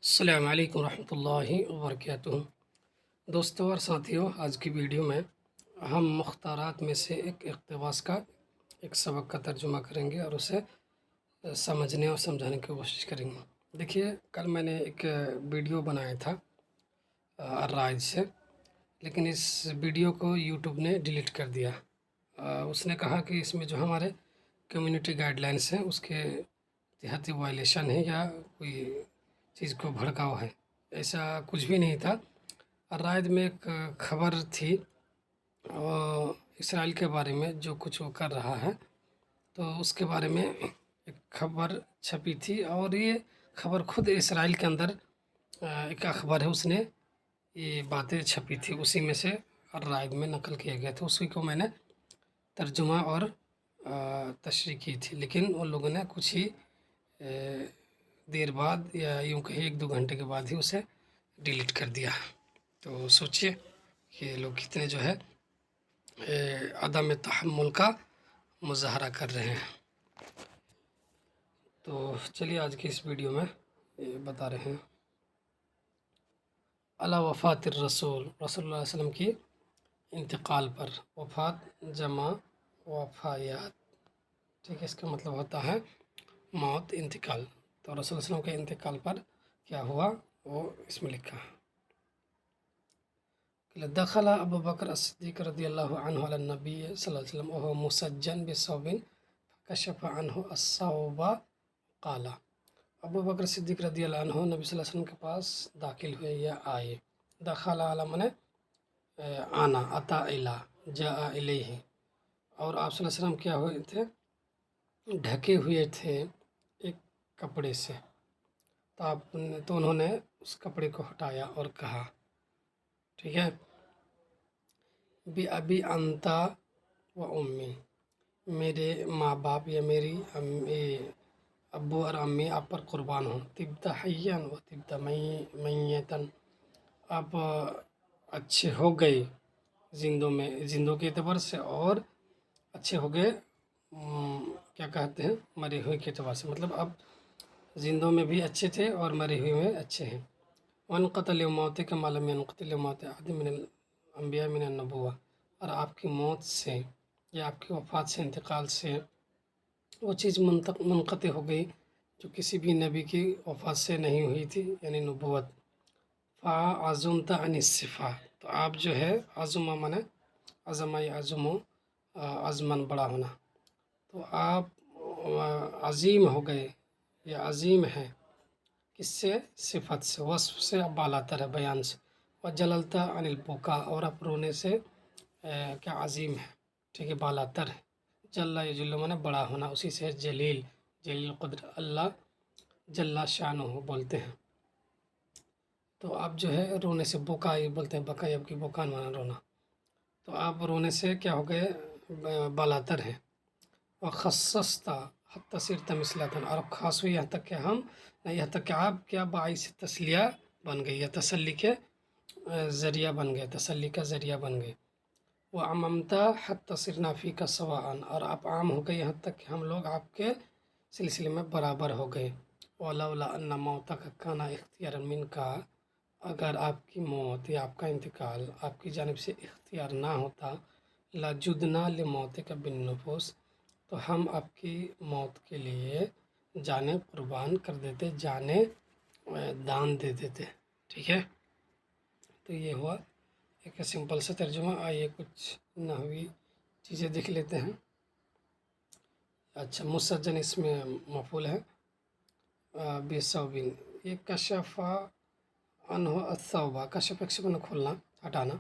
السلام علیکم ورحمۃ اللہ وبرکاتہ۔ دوستوں اور ساتھیوں، آج کی ویڈیو میں ہم مختارات میں سے ایک اقتباس کا ایک سبق کا ترجمہ کریں گے اور اسے سمجھنے اور سمجھانے کی کوشش کریں گے۔ دیکھیے، کل میں نے ایک ویڈیو بنایا تھا الرائج سے، لیکن اس ویڈیو کو یوٹیوب نے ڈیلیٹ کر دیا۔ اس نے کہا کہ اس میں جو ہمارے کمیونٹی گائیڈ لائنس ہیں اس کے تحت وائلیشن ہے یا کوئی چیز کو بھڑکاؤ ہے۔ ایسا کچھ بھی نہیں تھا۔ الرائج میں ایک خبر تھی اسرائیل کے بارے میں، جو کچھ وہ کر رہا ہے، تو اس کے بارے میں ایک خبر چھپی تھی، اور یہ خبر خود اسرائیل کے اندر ایک اخبار ہے، اس نے یہ باتیں چھپی تھی، اسی میں سے الرائج میں نقل کیا گیا تھا۔ اسی کو میں نے ترجمہ اور تشریح کی تھی، لیکن ان لوگوں نے کچھ ہی دیر بعد، یا یوں کہیں 1-2 گھنٹے کے بعد ہی اسے ڈیلیٹ کر دیا۔ تو سوچئے کہ لوگ کتنے جو ہے عدم تحمل کا مظاہرہ کر رہے ہیں۔ تو چلیے آج کی اس ویڈیو میں بتا رہے ہیں علی وفات الرسول، رسول اللہ علیہ وسلم کی انتقال پر۔ وفات جمع وفایات، ٹھیک ہے، اس کا مطلب ہوتا ہے موت، انتقال۔ تو رسول اللہ علیہ وسلم کے انتقال پر کیا ہوا وہ اس میں لکھا ہے۔ دخل ابو بکر الصدیق رضی اللہ عنہ علی النبی صلی اللہ علیہ وسلم وهو مسجن بثوب فکشف عنہ الثوب قال۔ ابو بکر صدیق رضی اللہ عنہ نبی صلی اللہ علیہ وسلم کے پاس داخل ہوئے یا آئے۔ دخل علی من آنا، اتا الی، جاء الیہ، اور آپ صلی اللہ علیہ وسلم کیا ہوئے تھے؟ ڈھکے ہوئے تھے ایک کپڑے سے۔ تو انہوں نے اس کپڑے کو ہٹایا اور کہا، ٹھیک ہے، بی ابی انتا و امی، میرے ماں باپ یا میری ابو اور امی آپ پر قربان ہوں۔ طبت حیا و طبت میتا، آپ اچھے ہو گئے زندوں کے اعتبار سے، اور اچھے ہو گئے کیا کہتے ہیں، مرے ہوئے کے اعتبار سے، مطلب اب زندوں میں بھی اچھے تھے اور مرے ہوئے میں اچھے ہیں۔ وانقطع موت کا معلوم ينقطع موت احد من الانبیاء من النبوہ، اور آپ کی موت سے یا آپ کی وفات سے، انتقال سے وہ چیز منقطع ہو گئی جو کسی بھی نبی کی وفات سے نہیں ہوئی تھی، یعنی نبوت۔ فعزمت عن الصفا، تو آپ جو ہے عزمہ مانے عزمہ یا عزمن بڑا ہونا، تو آپ عظیم ہو گئے یا عظیم ہے، کس سے؟ صفت سے، وصف سے آپ بالا تر ہے، بیان سے۔ وجللت عن البکا، اور آپ رونے سے کیا عظیم ہے، ٹھیک ہے، بالا تر ہے۔ جل یجل مانے بڑا ہونا، اسی سے جلیل، جلیل قدر، اللہ جل شانہ بولتے ہیں۔ تو آپ جو ہے رونے سے، بکائی بولتے ہیں، بکائی آپ کی بکان مانا رونا، تو آپ رونے سے کیا ہو گئے؟ بالا تر ہے۔ وخصصت حتی صرت مثلۃ، اور خاص ہوئی یہاں تک کہ ہم، یہاں تک کہ آپ کیا باعث تسلیہ بن گئی، یا تسلی کے ذریعہ بن گئے، تسلی کا ذریعہ بن گئے۔ وعممت حتی صرنا فیک سواء، اور آپ عام ہو گئے یہاں تک کہ ہم لوگ آپ کے سلسلے میں برابر ہو گئے۔ ولولا ان موتک کان اختیارا منک، اگر آپ کی موت یا آپ کا انتقال آپ کی جانب سے اختیار نہ ہوتا، لجدنا لموتک بالنفوس، تو ہم آپ کی موت کے لیے جانیں قربان کر دیتے، جانیں دان دے دیتے، ٹھیک ہے۔ تو یہ ہوا ایک سمپل سا ترجمہ۔ آئیے کچھ نحوی چیزیں دیکھ لیتے ہیں۔ اچھا، مسجن اس میں مفعول ہے، بثوبن، یہ کشف عنہ الثوب، کشف ایکشن کھولنا، ہٹانا،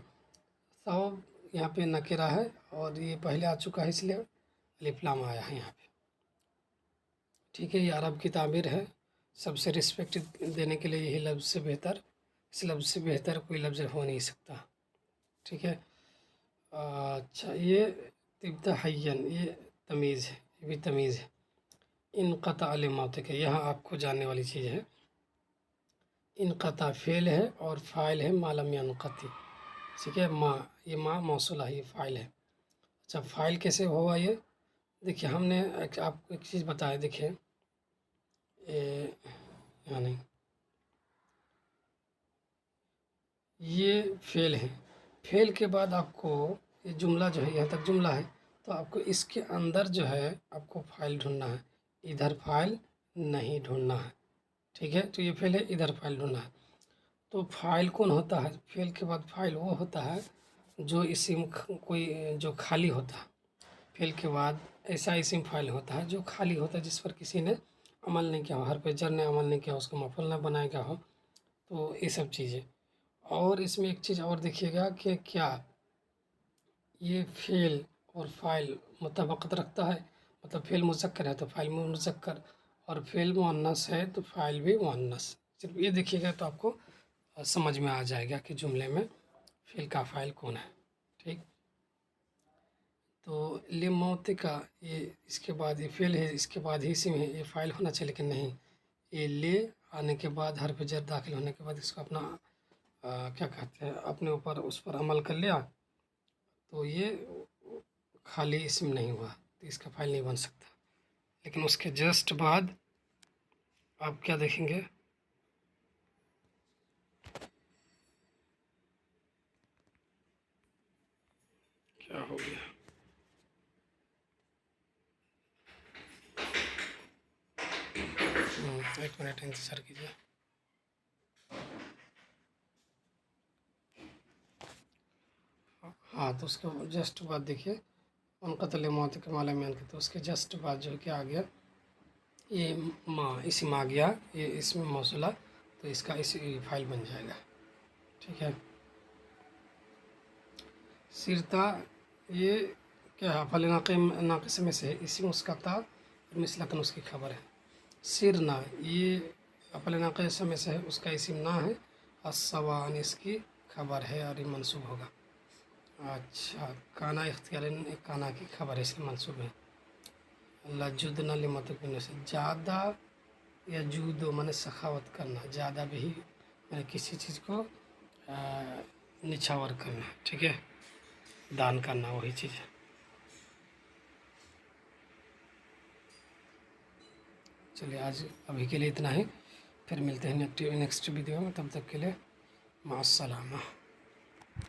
ثوب یہاں پہ نکرہ ہے اور یہ پہلے آ چکا ہے، اس لیے الف لام آیا ہے یہاں پہ، ٹھیک ہے۔ یہ عرب کی تعبیر ہے، سب سے رسپیکٹ دینے کے لیے یہی لفظ سے بہتر، اس لفظ سے بہتر کوئی لفظ ہو نہیں سکتا، ٹھیک ہے۔ اچھا، یہ طبت حیا، یہ تمیز ہے، یہ بھی تمیز ہے۔ انقطع لموتک، یہاں آپ کو جاننے والی چیز ہے، انقطع فعل ہے اور فاعل ہے ما لم ينقطع، ٹھیک ہے، ما، یہ ما موصولہ ہے، یہ فاعل ہے۔ اچھا، فاعل کیسے ہوا یہ؟ دیکھیے، ہم نے آپ کو ایک چیز بتایا، دیکھیں، یہاں نہیں، یہ فعل ہے. فعل کے بعد آپ کو یہ جملہ جو ہے یہاں تک جملہ ہے، تو آپ کو اس کے اندر جو ہے آپ کو فاعل ڈھونڈنا ہے، ادھر فاعل نہیں ڈھونڈنا ہے. ٹھیک ہے، تو یہ فعل ہے، ادھر فاعل ڈھونڈنا ہے. تو فاعل کون ہوتا ہے؟ فعل کے بعد فاعل وہ ہوتا ہے جو اسم کوئی جو خالی ہوتا ہے. فعل کے بعد ایسا اسم فاعل ہوتا ہے جو خالی ہوتا ہے، جس پر کسی نے عمل نہیں کیا ہو، حرف جر نے عمل نہیں کیا ہو، اس کو مفعول نہ بنایا گیا ہو. تو یہ سب چیزیں. اور اس میں ایک چیز اور دیکھیے گا کہ کیا یہ فعل اور فاعل مطابقت رکھتا ہے. مطلب فعل مذکر ہے تو فاعل مذکر، اور فعل مؤنث ہے تو فاعل بھی مؤنث. صرف یہ دیکھیے گا تو آپ کو سمجھ میں آ جائے گا کہ جملے میں فعل کا فاعل کون ہے. ٹھیک. تو لموت کا یہ اس کے بعد یہ فعل ہے، اس کے بعد ہی اسم ہے، یہ فاعل ہونا چاہیے لیکن نہیں. یہ لے آنے کے بعد حرف جر داخل ہونے کے بعد اس کو اپنا کیا کہتے ہیں اپنے اوپر اس پر عمل کر لیا، تو یہ خالی اسم نہیں ہوا، تو اس کا فاعل نہیں بن سکتا. لیکن اس کے جسٹ بعد آپ کیا دیکھیں گے؟ کیا ہو گیا؟ ایک منٹ انتظار کیجیے. ہاں، تو اس کے جسٹ بعد دیکھیے منقطع موت کے مالا میں تو اس کے جسٹ بعد جو کیا آ گیا؟ یہ اسم آ گیا، یہ اسم موصولہ، تو اس کا فاعل بن جائے گا. ٹھیک ہے. سرتا یہ کیا ہے؟ فعل ناقص میں سے ہے، اسم اس کا تھا اور مثلکن اس کی خبر ہے. سرنا یہ فعل ناقص میں سے ہے، اس کا اسم نہ ہے، السوان اس کی خبر ہے اور یہ منصوب ہوگا. اچھا، کانا اختیار کانا کی خبر ہے، اس لیے منصوب ہے. لجدنا لمتقین سے زیادہ یا جود میں نے سخاوت کرنا، زیادہ بھی میں نے کسی چیز کو نچھاور کرنا. ٹھیک ہے، دان کرنا وہی چیز ہے. چلیے آج ابھی کے لیے اتنا ہی، پھر ملتے ہیں نیکسٹ ویڈیو میں. تب تک کے لیے مع السلامہ.